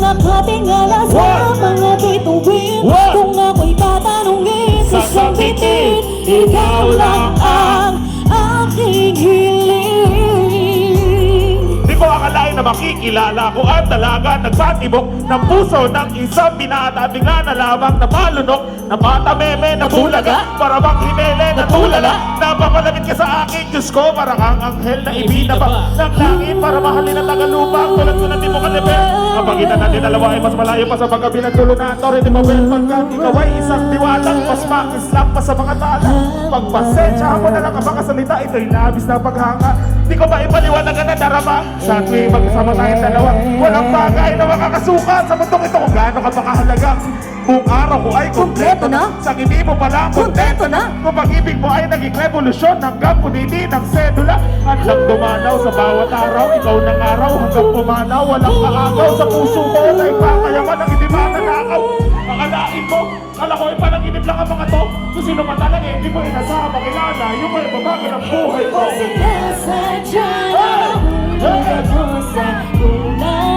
nakatingala sa mga bituin. Kung ako'y tatanungin sa sambitin, ikaw lang ang aking hiling. Di ko akalain na makikilala ko ang dalaga nagpatibok ng puso ng isang binata. Bigla na lamang napalunok, napatameme, natulaga, para bang himele, natulala. Napapalamit ka sa akin, Diyos ko, para kang anghel na ibinaba ng langit para mahalin ang tagalupang tulad ko na di mo kalipin. Kapagitan natin dalawa ay mas malayo pa sa pagkabilang dulo na ito. Rin di mabel pagkat ikaw ay isang diwalang mas makislang pa sa mga tala. Pagpasensya mo na lang ang mga salita, ito'y labis na paghanga. Di ko ba ipaliwanag na darama sa tuwing magkasama tayong dalawa. Walang bagay na makakasuka sa mundong ito kung gaano ka pakahalaga. Buong araw ko ay kumpleto na. Sa ngiti mo palang kontento na. Kung pag-ibig mo ay naging revolusyon hanggang puniti ng sedula. At lang dumanaw sa bawat araw, ikaw ng araw hanggang pumanaw. Walang maagaw sa puso mo na ipakayaman ng hindi mananakaw. Akalain mo, kala ko ay panaginip lang ang mga to. Kung sino man talaga, hindi mo inasahan makilala. Yung may babago ng buhay ko. Sinasadya na mahuli ako sa kulay.